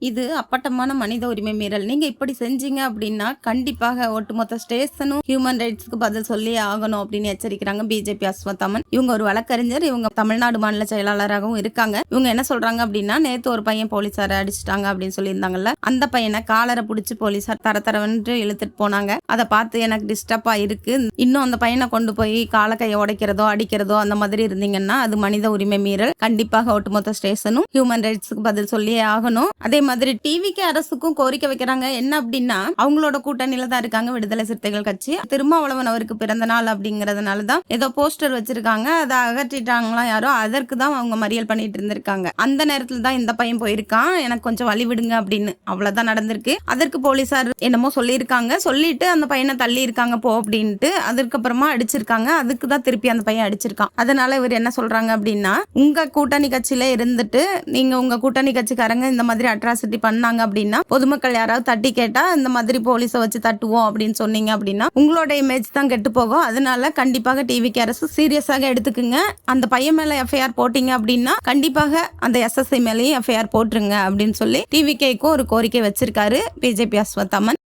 இது அப்பட்டமான மனித உரிமை மீறல். நீங்க இப்படி செஞ்சீங்க அப்படின்னா, கண்டிப்பாக ஒட்டுமொத்த ஸ்டேஷனும் ஹியூமன் ரைட்ஸ்க்கு பதில் சொல்லியே ஆகணும் அப்படின்னு எச்சரிக்கிறாங்க பிஜேபி அஸ்வத்தாமன். இவங்க ஒரு வழக்கறிஞர். இவங்க தமிழ்நாடு மாநில செயலாளராகவும் இருக்காங்க. இவங்க என்ன சொல்றாங்க அப்படின்னா, நேத்து ஒரு பையன் போலீஸார அடிச்சுட்டாங்க அப்படின்னு சொல்லியிருந்தாங்கல்ல, அந்த பையனை காலரை பிடிச்சி போலீஸார் தரத்தரவென்று இழுத்துட்டு போனாங்க. அதை பார்த்து எனக்கு டிஸ்டர்பா இருக்கு. இன்னும் அந்த பையனை கொண்டு போய் காலக்கையை உடைக்கிறதோ அடிக்கிறதோ அந்த மாதிரி இருந்தீங்கன்னா அது மனித உரிமை மீறல். கண்டிப்பாக ஒட்டுமொத்த ஸ்டேஷனும் ஹியூமன் ரைட்ஸ்க்கு பதில் சொல்லியே ஆகணும். அதே மாதிரி டிவிக்கு அரசுக்கும் கோரிக்கை வைக்கிறாங்க. என்ன அப்படின்னா, அவங்களோட கூட்டணியில தான் இருக்காங்க விடுதலை சிறுத்தைகள் கட்சி. திருமாவளவன் அவருக்கு பிறந்த நாள் அப்படிங்கறதுனால தான் ஏதோ போஸ்டர் வச்சிருக்காங்க. அதை அகற்றிட்டாங்களா யாரோ, அதற்கு தான் அவங்க மறியல் பண்ணிட்டு இருந்திருக்காங்க. அந்த நேரத்துல தான் இந்த பையன் போயிருக்கான், எனக்கு கொஞ்சம் வழி விடுங்க அப்படின்னு. அவ்வளவுதான் நடந்திருக்கு. அதற்கு போலீசார் என்னமோ சொல்லியிருக்காங்க. சொல்லிட்டு அந்த பையனை தள்ளி இருக்காங்க போ அப்படின்ட்டு. அதுக்கப்புறமா அடிச்சிருக்காங்க. அதுக்கு தான் திருப்பி அந்த பையன் அடிச்சிருக்கான். அதனால இவர் என்ன சொல்றாங்க அப்படின்னா, உங்க கூட்டணி கட்சியில இருந்துட்டு நீங்க உங்க கூட்டணி கட்சிக்காரங்க இந்த மாதிரி அட்ராசிட்டி பண்ணாங்க அப்படின்னா, பொதுமக்கள் யாராவது தட்டி கேட்டா இந்த மாதிரி போலீஸை வச்சு தட்டுவோம் அப்படின்னு சொன்னீங்க அப்படின்னா உங்களோட இமேஜ் தான் கெட்டு போகும். அதனால கண்டிப்பாக டிவிக்கு அரசு சீரியஸாக எடுத்துக்குங்க. அந்த பையன் மேல எஃப்ஐஆர் போட்டீங்க அப்படின்னா கண்டிப்பாக அந்த எஸ்எஸ்ஐ மேலேயும் எஃப்ஐஆர் போட்டுருங்க அப்படின்னு சொல்லி டிவிகேக்கும் ஒரு கோரிக்கை வச்சிருக்காரு பிஜேபி அஸ்வத்தாமன்.